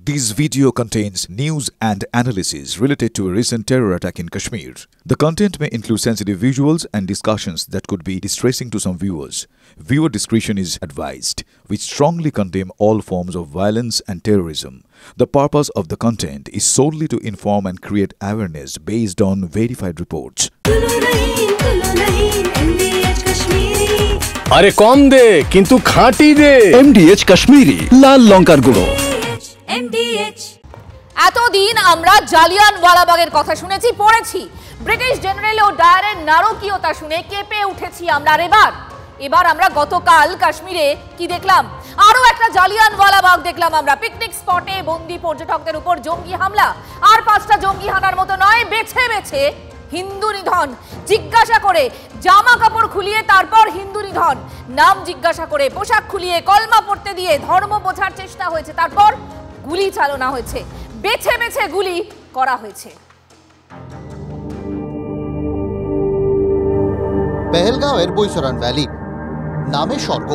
This video contains news and analysis related to a recent terror attack in Kashmir. The content may include sensitive visuals and discussions that could be distressing to some viewers. Viewer discretion is advised. We strongly condemn all forms of violence and terrorism. The purpose of the content is solely to inform and create awareness based on verified reports. अरे कम दे किंतु खाटी दे MDH Kashmiri লাল লঙ্কার গুঁড়ো MDH এতদিন আমরা জালিয়ানওয়ালাবাগের কথা শুনেছি পড়েছি ব্রিটিশ জেনারেল ও ডায়ারের নারকীয়তা শুনে কেঁপে উঠেছি আমরা এবার আমরা গতকাল কাশ্মীরে কি দেখলাম আরো একটা জালিয়ানওয়ালাবাগ দেখলাম আমরা পিকনিক স্পটে বন্দী পর্যটকদের উপর জঙ্গি হামলা আর 5টা জঙ্গি হানার মতো নয় বেছে বেছে হিন্দু নিধন জিজ্ঞাসা করে জামা কাপড় খুলিয়ে তারপর হিন্দু নিধন নাম জিজ্ঞাসা করে পোশাক খুলিয়ে কলমা পড়তে দিয়ে ধর্ম বোঝার চেষ্টা হয়েছে তারপর গুলি চালানো হয়েছে বেছে বেছে গুলি করা হয়েছে পেহেলগাঁওয়ের বৈসরান ভ্যালি নামে স্বর্গ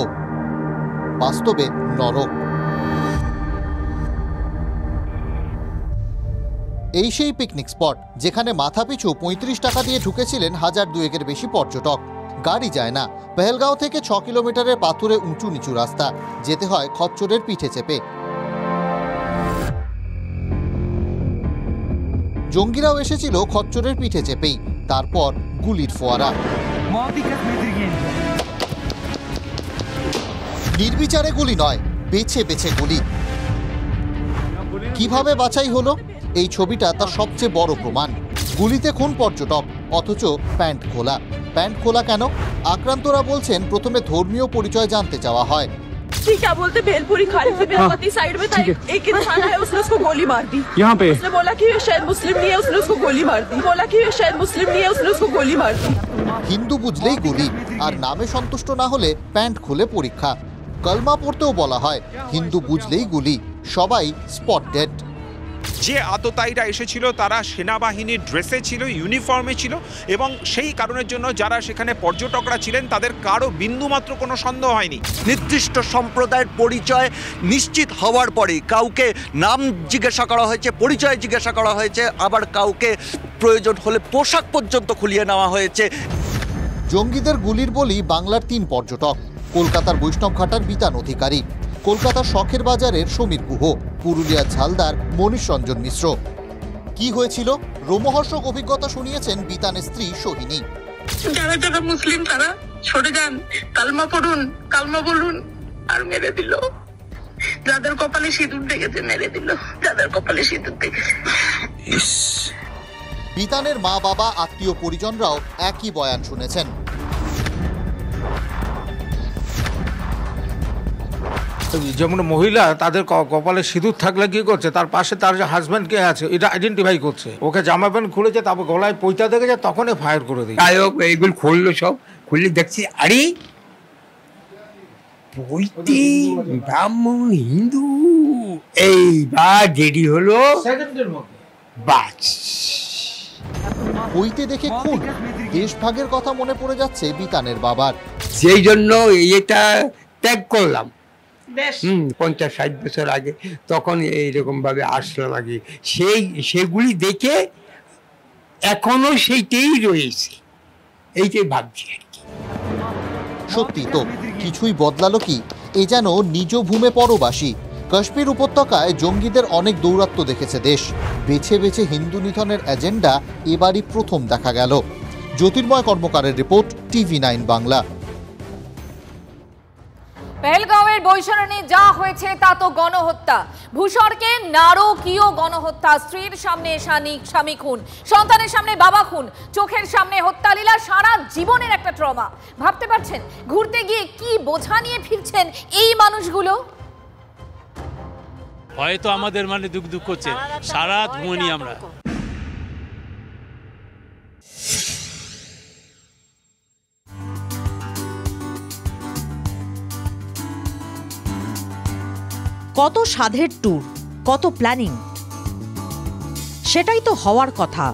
বাস্তবে নরক এই সেই পিকনিক স্পট যেখানে মাথাপিছু ৩৫ টাকা দিয়ে ঢুকেছিলেন ১,০০০-২ বেশি পর্যটক গাড়ি যায় না পেহেলগাঁও থেকে ৬ কিলোমিটারের পাথুরে উঁচু নিচু রাস্তা যেতে হয় খচ্চরের পিঠে চেপে জঙ্গিরাও এসেছিল খচ্চরের পিঠে চেপেই তারপর গুলির ফোয়ারা নির্বিচারে গুলি নয় বেছে বেছে গুলি কিভাবে বাছাই হলো এই ছবিটা তার সবচেয়ে বড় প্রমাণ গুলিতে খুন পর্যটক অথচ প্যান্ট খোলা কেন আক্রান্তরা বলছেন প্রথমে ধর্মীয় পরিচয় জানতে চাওয়া হয় जी क्या बोलते भेलपुरी खाली से बेलपति साइड में था एक इंसान है उसने उसको गोली मार दी यहाँ पे उसने बोला कि ये शायद मुस्लिम नहीं है उसने उसको गोली मार दी बोला कि ये शायद मुस्लिम नहीं है उसने उसको गोली मार दी हिंदू बुझलेई गुली আর নামে সন্তুষ্ট না হলে প্যান্ট খুলে পরীক্ষা কলমা পড়তেও বলা হয় হিন্দু বুঝলেই গুলি সবাই স্পট ডেড যে আততায়ীরা এসেছিল তারা সেনাবাহিনীর ড্রেসে ছিল ইউনিফর্মে ছিল এবং সেই কারণের জন্য যারা সেখানে পর্যটকরা ছিলেন তাদের কারো বিন্দুমাত্র কোনো সন্দেহ হয়নি নির্দিষ্ট সম্প্রদায়ের পরিচয় নিশ্চিত হওয়ার পরে কাউকে নাম জিজ্ঞাসা করা হয়েছে পরিচয় জিজ্ঞাসা করা হয়েছে আবার কাউকে প্রয়োজন হলে পোশাক পর্যন্ত খুলিয়ে নেওয়া হয়েছে জঙ্গিদের গুলির বলি বাংলার ৩ পর্যটক কলকাতার বৈষ্ণবঘাটার বিতান অধিকারী কলকাতার শখের বাজারের সমীর গুহ পুরুলিয়ার ঝালদার মনীষ রঞ্জন মিশ্র কি হয়েছিল রোমহর্ষক অভিজ্ঞতা শুনিয়েছেন বিতানের স্ত্রী সোহিনী যারা যারা মুসলিম তারা সরে যান কালমা পড়ুন কালমা বলুন আর মেরে দিল যাদের কপালে সিঁদুর দেখেছে মেরে দিল যাদের কপালে সিঁদুর দেখেছে বিতানের মা বাবা আত্মীয় পরিজনরাও একই বয়ান শুনেছেন যেমন মহিলা তাদের কপালে সিঁদুর থাকলে কি করছে তার পাশে তার যে হাজব্যান্ড কে আছে এটা আইডেন্টিফাই করছে ওকে জামা প্যান্ট খুলেছে তারপর গলায় পয়তা দেখেছে তখনই ফায়ার করে দিই এইগুলো খুললো সব খুললে দেখছি আরে পৈতে ব্রাহ্মণ হিন্দু এইবার রেডি হলো সেকেন্ডের মধ্যে বাস পৈতে দেখে খুন দেশভাগের কথা মনে পড়ে যাচ্ছে বিতানের বাবার সেই জন্য এটা ত্যাগ করলাম ৫০-৬০ বছর আগে তখন এইরকম ভাবে আসলাম আগে সেগুলি দেখে এখনো সেইটাই রয়েছে এইটাই ভাবছি আর কি সত্যি তো কিছুই বদলালো কি এ যেন নিজ ভূমে পরবাসী কাশ্মীর উপত্যকায় জঙ্গিদের অনেক দৌরাত্ম্য দেখেছে দেশ বেছে বেছে হিন্দু নিধনের এজেন্ডা এবারই প্রথম দেখা গেল জ্যোতির্ময় কর্মকারের রিপোর্ট TV9 বাংলা পেহেলগাঁওয়ের বৈশরণে যা হয়েছে তা তো গণহত্যা ভূস্বরকে নারকীয় গণহত্যা স্ত্রীর সামনে স্বামী খুন সন্তানের সামনে বাবা খুন চোখের সামনে হত্যালীলা সারা জীবনের একটা ট্রমা ভাবতে পারছেন ঘুরতে গিয়ে কি বোঝা নিয়ে ফিরছেন এই মানুষগুলো হয়তো আমাদের মানে দুঃখ করছে সারা ঘুমনি আমরা কত সাধের ট্যুর কত প্ল্যানিং সেটাই তো হওয়ার কথা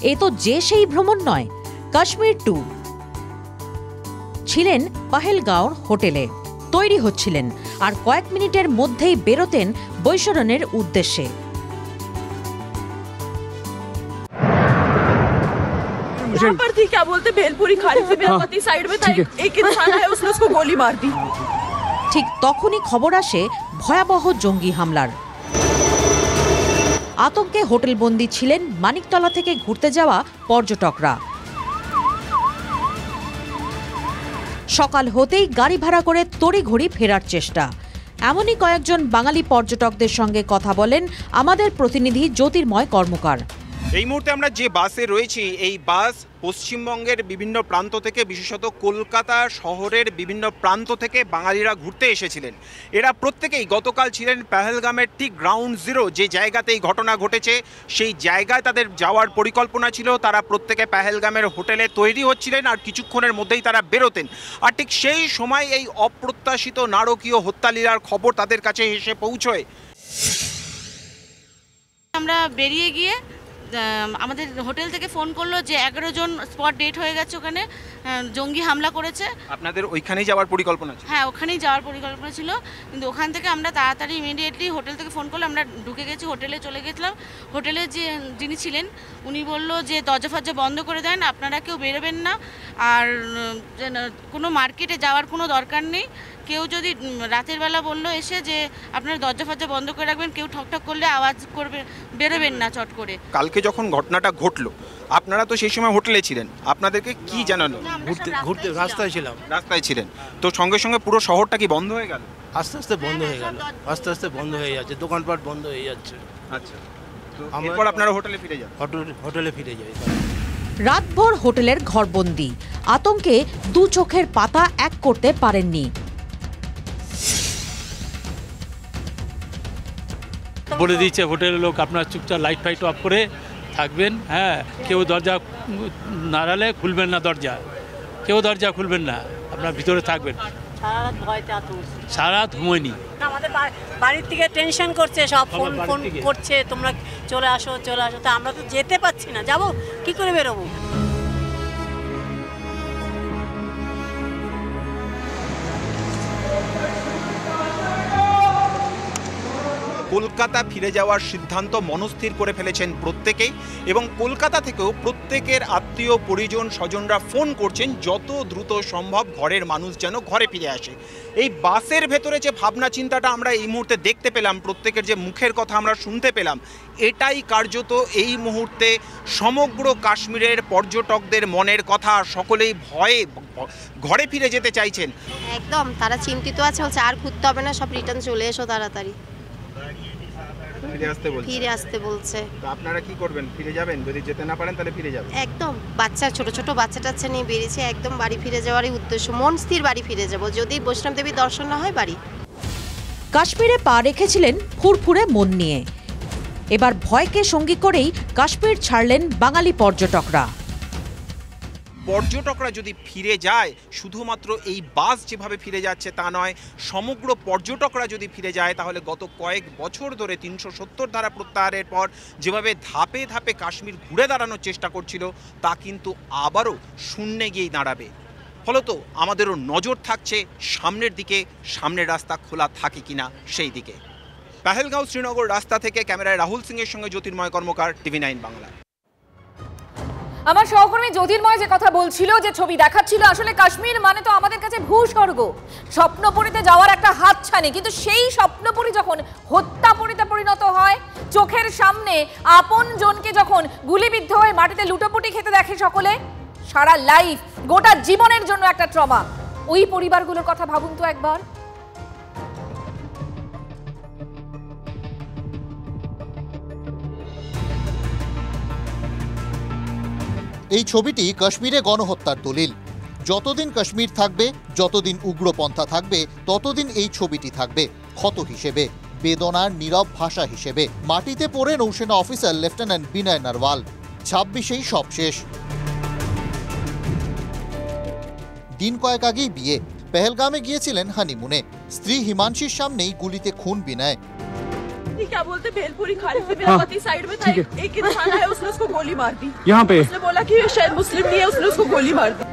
এ তো যে সেই ভ্রমণ নয় কাশ্মীর ট্যুর ছিলেন পেহেলগাঁওর হোটেলে তৈরি হচ্ছিলেন আর কয়েক মিনিটের মধ্যেই বেরোতেন বৈশরণের উদ্দেশ্যে। यहाँ पर थी क्या बोलते भेलपुरी खा रही थी, मेरा पति साइड में था, एक इंसान है उसने उसको गोली मार दी। ঠিক তখনই খবর আসে ভয়াবহ জঙ্গি হামলার। আতঙ্কে হোটেলবন্দি ছিলেন মানিকতলা থেকে ঘুরতে যাওয়া পর্যটকরা। সকাল হতেই গাড়ি ভাড়া করে তড়িঘড়ি ফেরার চেষ্টা। এমনই কয়েকজন বাঙালি পর্যটকদের সঙ্গে কথা বলেন আমাদের প্রতিনিধি জ্যোতির্ময় কর্মকার। এই মুহূর্তে আমরা যে বাসে রয়েছি, এই বাস পশ্চিমবঙ্গের বিভিন্ন প্রান্ত থেকে, বিশেষত কলকাতা শহরের বিভিন্ন প্রান্ত থেকে বাঙালিরা ঘুরতে এসেছিলেন। এরা প্রত্যেকেই গতকাল ছিলেন পেহেলগামের ঠিক গ্রাউন্ড জিরো, যে জায়গাতে এই ঘটনা ঘটেছে সেই জায়গায় তাদের যাওয়ার পরিকল্পনা ছিল। তারা প্রত্যেকে পেহেলগামের হোটেলে তৈরি হচ্ছিলেন আর কিছুক্ষণের মধ্যেই তারা বেরোতেন। আর ঠিক সেই সময় এই অপ্রত্যাশিত নারকীয় হত্যালীলার খবর তাদের কাছে এসে পৌঁছয়। আমরা বেরিয়ে গিয়ে আমাদের হোটেল থেকে ফোন করলো যে 11 জন স্পট ডেট হয়ে গেছে, ওখানে জঙ্গি হামলা করেছে। আপনাদের ওইখানেই যাওয়ার পরিকল্পনা ছিল? হ্যাঁ, ওখানেই যাওয়ার পরিকল্পনা ছিল, কিন্তু ওখান থেকে আমরা তাড়াতাড়ি ইমিডিয়েটলি হোটেল থেকে ফোন করলো, আমরা ঢুকে গেছি, হোটেলে চলে গেছিলাম। হোটেলে যিনি ছিলেন উনি বললো যে দরজা ফরজা বন্ধ করে দেন, আপনারা কেউ বেরোবেন না, আর কোনো মার্কেটে যাওয়ার কোনো দরকার নেই। কেউ যদি রাতের বেলা বললো এসে যে আপনারা দরজা ফরজা বন্ধ করে রাখবেন, কেউ ঠকঠক করলে আওয়াজ করবে, বেরোবেন না চট করে। কালকে যখন ঘটনাটা ঘটলো আপনারা তো সেই সময় হোটেলে ছিলেন, আপনাদেরকে কি জানালো? ঘুরতে রাস্তায় ছিলাম। রাস্তায় ছিলেন তো সঙ্গে সঙ্গে পুরো শহরটা কি বন্ধ হয়ে গেল? আস্তে আস্তে বন্ধ হয়ে গেল, আস্তে আস্তে বন্ধ হয়ে যাচ্ছে, দোকানপাট বন্ধ হয়ে যাচ্ছে। আচ্ছা, এরপর আপনারা হোটেলে ফিরে যান? হোটেলে ফিরে যাই। রাতভর হোটেলের ঘরবন্দি, আতঙ্কে দু চোখের পাতা এক করতে পারেননি। বলে দিচ্ছে হোটেলের লোক আপনার চুপচাপ লাইট ফাইট অফ করে থাকবেন। হ্যাঁ, কেউ দরজা নাড়ালে খুলবেন না, কেউ দরজা খুলবেন না, আপনার ভিতরে থাকবেন। সারা রাত ঘুমোয়নি। আমাদের বাড়ির থেকে টেনশন করছে, সব ফোন করছে, তোমরা চলে আসো চলে আসো, তা আমরা তো যেতে পারছি না, যাবো কি করে বেরোবো? কলকাতা ফিরে যাওয়ার সিদ্ধান্ত মনস্থির করে ফেলেছেন প্রত্যেকেই, এবং কলকাতা থেকেও প্রত্যেকের আত্মীয় পরিজন স্বজনরা ফোন করছেন যত দ্রুত সম্ভব ঘরের মানুষ যেন ঘরে ফিরে আসে। এই বাসের ভেতরে যে ভাবনা চিন্তাটা আমরা এই মুহূর্তে দেখতে পেলাম, প্রত্যেকের যে মুখের কথা আমরা শুনতে পেলাম, এটাই কার্যত এই মুহূর্তে সমগ্র কাশ্মীরের পর্যটকদের মনের কথা। সকলেই ভয়ে ঘরে ফিরে যেতে চাইছেন। একদম তারা চিন্তিত আছে, বলছে আর ঘুরতে হবে না, সব রিটার্ন চলে এসো তাড়াতাড়ি, ফিরে আসতে বলছে। আপনারা কি করবেন? ফিরে যাবেন? যদি যেতে না পারেন তাহলে ফিরে যাবেন? একদম, বাচ্চা ছোট ছোট বাচ্চা টাচ্চা নিয়ে বেরিয়েছে, একদম বাড়ি ফিরে যাওয়ারই উদ্দেশ্য, মন স্থির বাড়ি ফিরে যাব, যদি বৈষ্ণব দেবীর দর্শন না হয় বাড়ি। কাশ্মীরে পা রেখেছিলেন ফুরফুরে মন নিয়ে, এবার ভয়কে সঙ্গী করেই কাশ্মীর ছাড়লেন বাঙালি পর্যটকরা। পর্যটকরা যদি ফিরে যায়, শুধুমাত্র এই বাস যেভাবে ফিরে যাচ্ছে তা নয়, সমগ্র পর্যটকরা যদি ফিরে যায়, তাহলে গত কয়েক বছর ধরে 370 ধারা প্রত্যাহারের পর যেভাবে ধাপে ধাপে কাশ্মীর ঘুরে দাঁড়ানোর চেষ্টা করছিল, তা কিন্তু আবারও শূন্যে গিয়েই দাঁড়াবে। ফলত আমাদেরও নজর থাকছে সামনের দিকে, সামনের রাস্তা খোলা থাকে কিনা সেই দিকে। পেহেলগাঁও শ্রীনগর রাস্তা থেকে ক্যামেরায় রাহুল সিংয়ের সঙ্গে জ্যোতির্ময় কর্মকার, TV9 বাংলা। আমার সহকর্মী জ্যোতির্ময় যে কথা বলছিল, যে ছবি দেখাচ্ছিল, আসলে কাশ্মীর মানে তো আমাদের কাছে ভূস্বর্গ, স্বপ্নপুরীতে যাওয়ার একটা হাতছানি, কিন্তু সেই স্বপ্নপুরী যখন হত্যাপুরীতে পরিণত হয়, চোখের সামনে আপন জনকে যখন গুলিবিদ্ধ হয়ে মাটিতে লুটোপুটি খেতে দেখে সকলে, সারা লাইফ, গোটা জীবনের জন্য একটা ট্রমা। ওই পরিবারগুলোর কথা ভাবুন তো একবার। এই ছবিটি কাশ্মীরে গণহত্যার দলিল। যতদিন কাশ্মীর থাকবে, যতদিন উগ্রপন্থা থাকবে, ততদিন এই ছবিটি থাকবে ক্ষত হিসেবে, বেদনার নীরব ভাষা হিসেবে। মাটিতে পড়ে নৌসেনা অফিসার লেফটেন্যান্ট বিনয় নারওয়াল। 26এই সব শেষ। দিন কয়েক আগেই বিয়ে, পেহেলগামে গিয়েছিলেন হানিমুনে। স্ত্রী হিমাংশীর সামনেই গুলিতে খুন বিনয়। क्या बोलते भेलपुरी खा रही थी, मेरा पति साइड में था, एक इंसान है उसने उसको गोली मार दी। यहाँ पे उसने बोला कि शायद मुस्लिम नहीं है, उसने उसको गोली मार दी।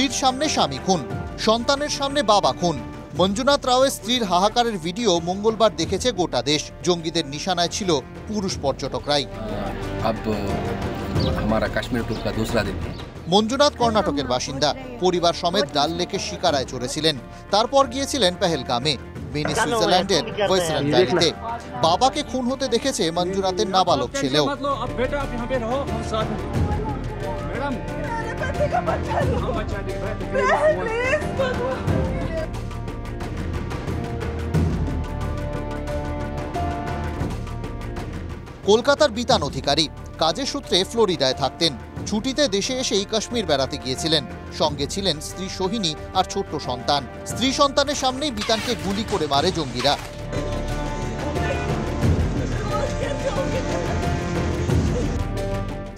স্ত্রীর সামনে স্বামী খুন, সন্তানের সামনে বাবা খুন। মঞ্জুনাথ রাওয়ের স্ত্রীর হাহাকারের ভিডিও মঙ্গলবার দেখেছে গোটা দেশ। জঙ্গিদের নিশানায় ছিল পুরুষ পর্যটকরাই। মঞ্জুনাথ কর্ণাটকের বাসিন্দা, পরিবার সমেত ডাল লেকে শিকারায় চড়েছিলেন, তারপর গিয়েছিলেন পেহেলগামে, মিনি সুইজারল্যান্ডের ওয়েস্টার্ন ভ্যালিতে। বাবাকে খুন হতে দেখেছে মঞ্জুনাথের নাবালক ছেলেও। কলকাতার বিতান অধিকারী কাজের সূত্রে ফ্লোরিডায় থাকতেন। ছুটিতে দেশে এসেই কাশ্মীর বেড়াতে গিয়েছিলেন। সঙ্গে ছিলেন স্ত্রী সোহিনী আর ছোট্ট সন্তান। স্ত্রী সন্তানের সামনেই বিতানকে গুলি করে মারে জঙ্গিরা।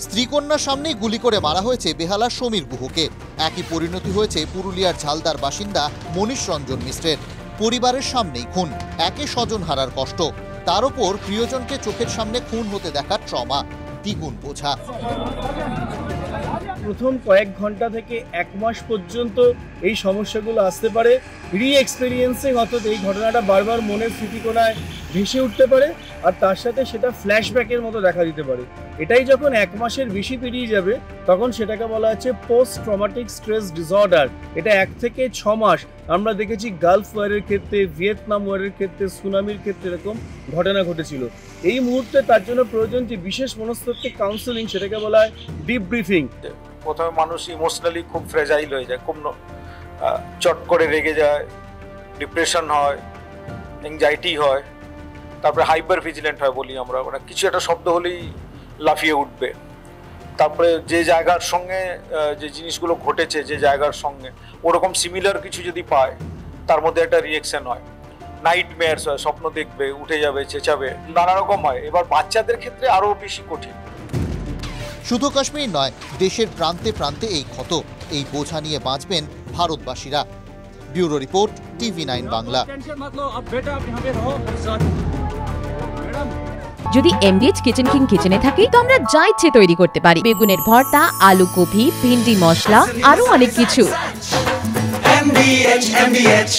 স্ত্রীকন্যার সামনেই গুলি করে মারা হয়েছে বেহালার সমীর গুহকে। একই পরিণতি হয়েছে পুরুলিয়ার ঝালদার বাসিন্দা মনীষ রঞ্জন মিশ্রের। পরিবারের সামনেই খুন, একে স্বজন হারার কষ্ট, তার উপর প্রিয়জনকে চোখের সামনে খুন হতে দেখার ট্রমা, দ্বিগুণ বোঝা। প্রথম কয়েক ঘন্টা থেকে 1 মাস পর্যন্ত এই সমস্যাগুলো আসতে পারে। রি-এক্সপেরিয়েন্সিং, অর্থাৎ এই ঘটনাটা বারবার মনের স্মৃতিকোণায় ভেসে উঠতে পারে, আর তার সাথে সেটা ফ্ল্যাশব্যাকের মতো দেখা দিতে পারে। এটাই যখন 1 মাসের বেশি পেরিয়ে যাবে তখন সেটাকে বলা হচ্ছে পোস্ট ট্রমাটিক স্ট্রেস ডিসঅর্ডার। এটা 1 থেকে 6 মাস। আমরা দেখেছি গালফ ওয়ারের ক্ষেত্রে, ভিয়েতনাম ওয়ারের ক্ষেত্রে, সুনামির ক্ষেত্রে এরকম ঘটনা ঘটেছিল। এই মুহূর্তে তার জন্য প্রয়োজন যে বিশেষ মনস্তাত্ত্বিক কাউন্সেলিং, সেটাকে বলা হয় ডিব্রিফিং। প্রথমে মানুষ ইমোশনালি খুব ফ্রেজাইল হয়ে যায়, খুব চট করে রেগে যায়, ডিপ্রেশন হয়, অ্যাংজাইটি হয়, তারপরে হাইপার ভিজিলেন্ট হয় বলি আমরা, মানে কিছু একটা শব্দ হলেই লাফিয়ে উঠবে। তারপরে যে জায়গার সঙ্গে যে জিনিসগুলো ঘটেছে, যে জায়গার সঙ্গে ওরকম সিমিলার কিছু যদি পায়, তার মধ্যে একটা রিয়েকশন হয়। নাইটমেয়ারস হয়, স্বপ্ন দেখবে, উঠে যাবে, চেঁচাবে, নানা রকম হয়। এবার বাচ্চাদের ক্ষেত্রে আরও বেশি কঠিন। শুধু কাশ্মীর নয়, দেশের প্রান্তে প্রান্তে এই ক্ষত, এই বোঝা নিয়ে বাঁচবেন ভারতবাসীরা। Bureau report, TV9 Bangla. যদি MDH কিচেন কিং কিচেনে থাকি তো আমরা যা ইচ্ছে তৈরি করতে পারি। বেগুনের ভর্তা, আলু কপি, ভিন্ডি মশলা, আরো অনেক কিছু। MDH